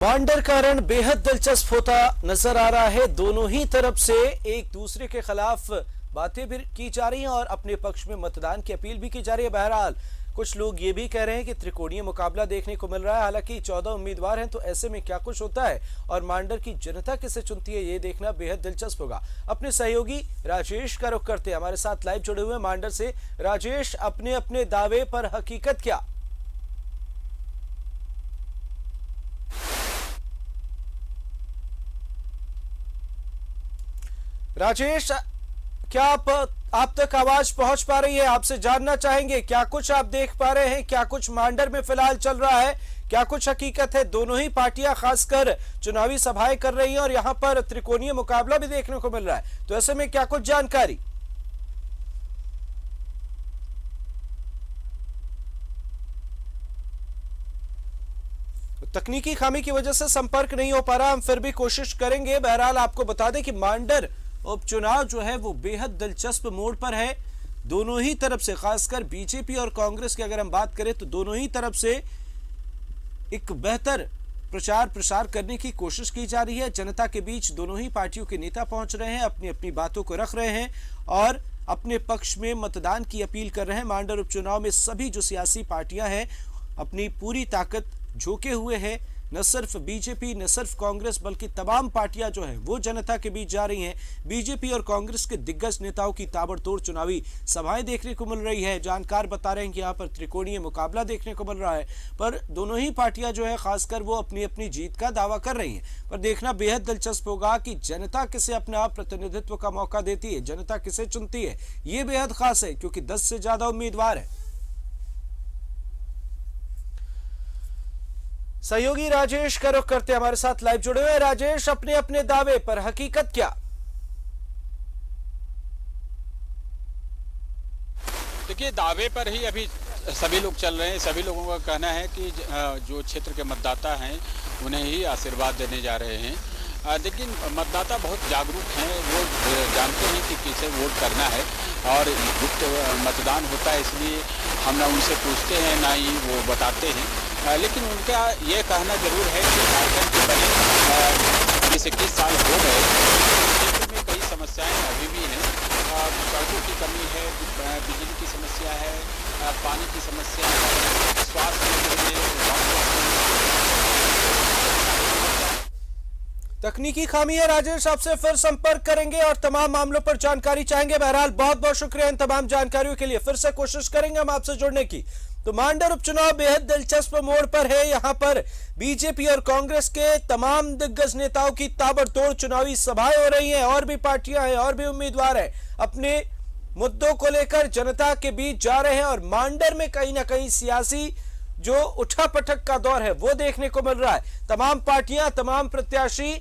मांडर का रण बेहद दिलचस्प होता नजर आ रहा है। दोनों ही तरफ से एक दूसरे के खिलाफ बातें भी की जा रही हैं और अपने पक्ष में मतदान की अपील भी की जा रही है। बहरहाल कुछ लोग ये भी कह रहे हैं कि त्रिकोणीय मुकाबला देखने को मिल रहा है। हालांकि 14 उम्मीदवार हैं, तो ऐसे में क्या कुछ होता है और मांडर की जनता किसे चुनती है, ये देखना बेहद दिलचस्प होगा। अपने सहयोगी राजेश का रुख करते हैं, हमारे साथ लाइव जुड़े हुए मांडर से। राजेश, अपने अपने दावे पर हकीकत क्या? राजेश, क्या आप तक आवाज पहुंच पा रही है? आपसे जानना चाहेंगे क्या कुछ आप देख पा रहे हैं, क्या कुछ मांडर में फिलहाल चल रहा है, क्या कुछ हकीकत है? दोनों ही पार्टियां खासकर चुनावी सभाएं कर रही हैं और यहां पर त्रिकोणीय मुकाबला भी देखने को मिल रहा है, तो ऐसे में क्या कुछ जानकारी? तकनीकी खामी की वजह से संपर्क नहीं हो पा रहा, हम फिर भी कोशिश करेंगे। बहरहाल आपको बता दें कि मांडर उपचुनाव जो है वो बेहद दिलचस्प मोड़ पर है। दोनों ही तरफ से, खासकर बीजेपी और कांग्रेस की अगर हम बात करें, तो दोनों ही तरफ से एक बेहतर प्रचार प्रसार करने की कोशिश की जा रही है। जनता के बीच दोनों ही पार्टियों के नेता पहुंच रहे हैं, अपनी अपनी बातों को रख रहे हैं और अपने पक्ष में मतदान की अपील कर रहे हैं। मांडर उपचुनाव में सभी जो सियासी पार्टियां हैं अपनी पूरी ताकत झोंके हुए हैं। न सिर्फ बीजेपी, न सिर्फ कांग्रेस, बल्कि तमाम पार्टियां जो हैं वो जनता के बीच जा रही हैं। बीजेपी और कांग्रेस के दिग्गज नेताओं की ताबड़तोड़ चुनावी सभाएं देखने को मिल रही है। जानकार बता रहे हैं कि यहाँ पर त्रिकोणीय मुकाबला देखने को मिल रहा है, पर दोनों ही पार्टियां जो है खासकर वो अपनी अपनी जीत का दावा कर रही हैं। पर देखना बेहद दिलचस्प होगा कि जनता किसे अपना प्रतिनिधित्व का मौका देती है, जनता किसे चुनती है। ये बेहद खास है क्योंकि 10 से ज्यादा उम्मीदवार है। सहयोगी राजेश का रुख करते हमारे साथ लाइव जुड़े हुए। राजेश, अपने अपने दावे पर हकीकत क्या? देखिए, दावे पर ही अभी सभी लोग चल रहे हैं। सभी लोगों का कहना है कि जो क्षेत्र के मतदाता हैं उन्हें ही आशीर्वाद देने जा रहे हैं। लेकिन मतदाता बहुत जागरूक हैं, वो जानते हैं कि किसे वोट करना है और गुप्त मतदान होता है, इसलिए हम ना उनसे पूछते हैं ना ही वो बताते हैं। लेकिन उनका ये कहना जरूर है कि झारखंड के बने 20-21 साल हो गए, क्षेत्र में कई समस्याएं अभी भी हैं। सड़कों की कमी है, बिजली की समस्या है, पानी की समस्या है, स्वास्थ्य के लिए तकनीकी खामी है। राजेश, आपसे फिर संपर्क करेंगे और तमाम मामलों पर जानकारी चाहेंगे। बहरहाल बहुत बहुत शुक्रिया इन तमाम जानकारियों के लिए। फिर से कोशिश करेंगे हम आपसे जुड़ने की। तो मांडर उपचुनाव बेहद दिलचस्प मोड़ पर है। यहां पर बीजेपी और कांग्रेस के तमाम दिग्गज नेताओं की ताबड़तोड़ चुनावी सभाएं हो रही हैं। और भी पार्टियां हैं, और भी उम्मीदवार हैं, अपने मुद्दों को लेकर जनता के बीच जा रहे हैं। और मांडर में कहीं ना कहीं सियासी जो उठापटक का दौर है वो देखने को मिल रहा है। तमाम पार्टियां, तमाम प्रत्याशी,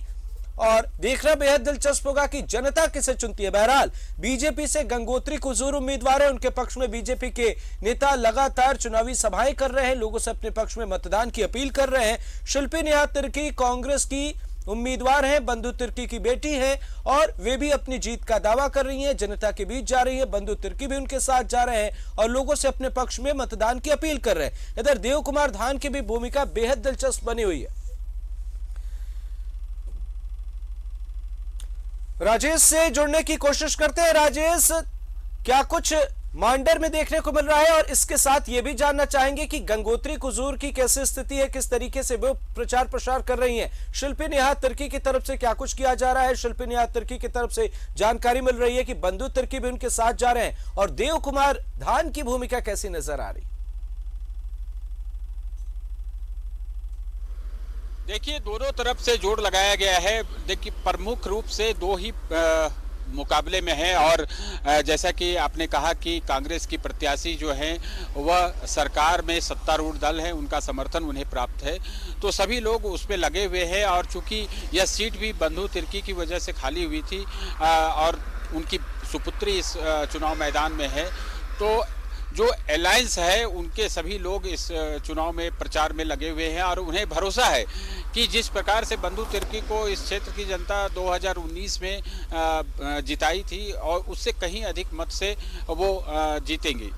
और देखना बेहद दिलचस्प होगा कि जनता किसे चुनती है। बहरहाल बीजेपी से गंगोत्री कुजूर उम्मीदवार है, उनके पक्ष में बीजेपी के नेता लगातार चुनावी सभाएं कर रहे हैं, लोगों से अपने पक्ष में मतदान की अपील कर रहे हैं। शिल्पी निहात तिर्की कांग्रेस की उम्मीदवार हैं, बंधु तिर्की की बेटी है और वे भी अपनी जीत का दावा कर रही हैं, जनता के बीच जा रही है। बंधु तिर्की भी उनके साथ जा रहे हैं और लोगों से अपने पक्ष में मतदान की अपील कर रहे हैं। इधर देव कुमार धान की भी भूमिका बेहद दिलचस्प बनी हुई है। राजेश से जुड़ने की कोशिश करते हैं। राजेश, क्या कुछ मांडर में देखने को मिल रहा है? और इसके साथ ये भी जानना चाहेंगे कि गंगोत्री कुजूर की कैसी स्थिति है, किस तरीके से वो प्रचार प्रसार कर रही हैं। शिल्पी निहात तिर्की की तरफ से क्या कुछ किया जा रहा है? शिल्पी निहात तिर्की की तरफ से जानकारी मिल रही है कि बंधु तिर्की भी उनके साथ जा रहे हैं। और देव कुमार धान की भूमिका कैसी नजर आ रही? देखिए, दोनों तरफ से जोर लगाया गया है। देखिए, प्रमुख रूप से दो ही मुकाबले में है और जैसा कि आपने कहा कि कांग्रेस की प्रत्याशी जो हैं वह सरकार में सत्तारूढ़ दल है, उनका समर्थन उन्हें प्राप्त है, तो सभी लोग उसमें लगे हुए हैं। और चूंकि यह सीट भी बंधु तिर्की की वजह से खाली हुई थी और उनकी सुपुत्री इस चुनाव मैदान में है, तो जो अलायंस है उनके सभी लोग इस चुनाव में प्रचार में लगे हुए हैं और उन्हें भरोसा है कि जिस प्रकार से बंधु तिर्की को इस क्षेत्र की जनता 2019 में जिताई थी और उससे कहीं अधिक मत से वो जीतेंगी।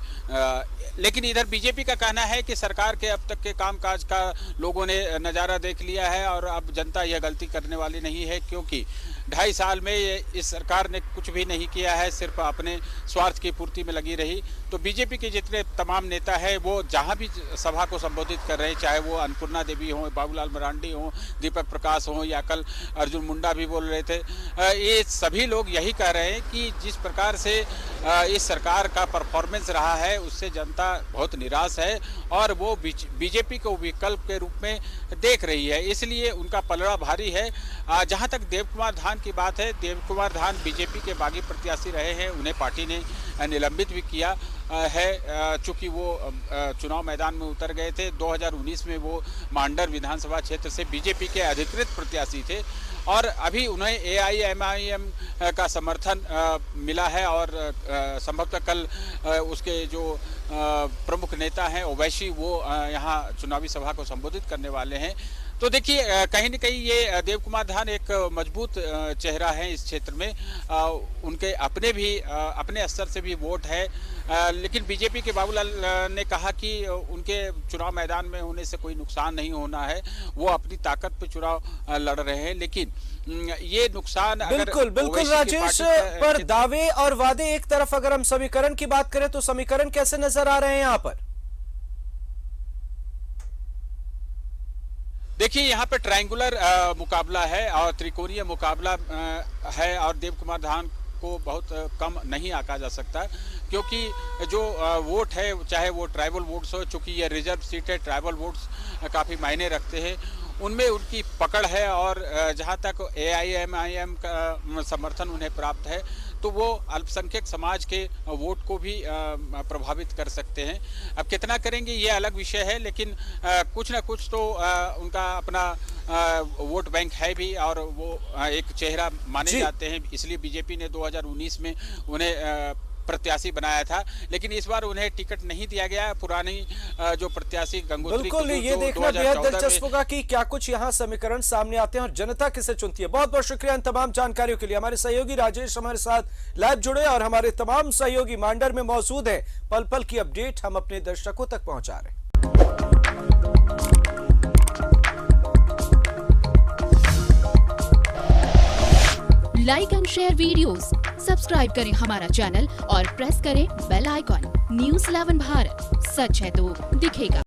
लेकिन इधर बीजेपी का कहना है कि सरकार के अब तक के कामकाज का लोगों ने नज़ारा देख लिया है और अब जनता यह गलती करने वाली नहीं है, क्योंकि 2.5 साल में इस सरकार ने कुछ भी नहीं किया है, सिर्फ अपने स्वार्थ की पूर्ति में लगी रही। तो बीजेपी के जितने तमाम नेता हैं वो जहां भी सभा को संबोधित कर रहे हैं, चाहे वो अन्नपूर्णा देवी हों, बाबूलाल मरांडी हों, दीपक प्रकाश हों या कल अर्जुन मुंडा भी बोल रहे थे, ये सभी लोग यही कह रहे हैं कि जिस प्रकार से इस सरकार का परफॉर्मेंस रहा है उससे जनता बहुत निराश है और वो बीजेपी को विकल्प के रूप में देख रही है, इसलिए उनका पलड़ा भारी है। जहां तक देव कुमार धान की बात है, देव कुमार धान बीजेपी के बागी प्रत्याशी रहे हैं, उन्हें पार्टी ने निलंबित भी किया है, चूंकि वो चुनाव मैदान में उतर गए थे। 2019 में वो मांडर विधानसभा क्षेत्र से बीजेपी के अधिकृत प्रत्याशी थे और अभी उन्हें AIMIM का समर्थन मिला है और संभवतः कल उसके जो प्रमुख नेता हैं ओवैसी वो यहाँ चुनावी सभा को संबोधित करने वाले हैं। तो देखिए कहीं न कहीं ये देव कुमार धान एक मजबूत चेहरा है इस क्षेत्र में, उनके अपने भी अपने स्तर से भी वोट है, लेकिन बीजेपी के बाबूलाल ने कहा कि उनके चुनाव मैदान में होने से कोई नुकसान नहीं होना है, वो अपनी ताकत पे चुनाव लड़ रहे हैं, लेकिन ये नुकसान बिल्कुल बिल्कुल राजेश, पर दावे और वादे एक तरफ, अगर हम समीकरण की बात करें तो समीकरण कैसे नजर आ रहे हैं यहाँ पर? देखिए यहाँ पे ट्रायंगुलर मुकाबला है और त्रिकोणीय मुकाबला है और देव कुमार धान को बहुत कम नहीं आंका जा सकता, क्योंकि जो वोट है चाहे वो ट्राइबल वोट्स हो, चूंकि ये रिजर्व सीट है, ट्राइबल वोट्स काफ़ी मायने रखते हैं, उनमें उनकी पकड़ है और जहाँ तक AIMIM का समर्थन उन्हें प्राप्त है तो वो अल्पसंख्यक समाज के वोट को भी प्रभावित कर सकते हैं। अब कितना करेंगे ये अलग विषय है, लेकिन कुछ ना कुछ तो उनका अपना वोट बैंक है भी और वो एक चेहरा माने जाते हैं, इसलिए बीजेपी ने 2019 में उन्हें प्रत्याशी बनाया था, लेकिन इस बार उन्हें टिकट नहीं दिया गया। पुरानी जो प्रत्याशी गंगोत्री, बिल्कुल ये देखना बेहद दिलचस्प होगा कि क्या कुछ यहाँ समीकरण सामने आते हैं और जनता किसे चुनती है। बहुत बहुत शुक्रिया इन तमाम जानकारियों के लिए। हमारे सहयोगी राजेश हमारे साथ लाइव जुड़े और हमारे तमाम सहयोगी मांडर में मौजूद है। पल पल की अपडेट हम अपने दर्शकों तक पहुंचा रहे हैं। Like and share videos, subscribe करें हमारा चैनल और प्रेस करें बेल आइकॉन। न्यूज़ 11 भारत, सच है तो दिखेगा।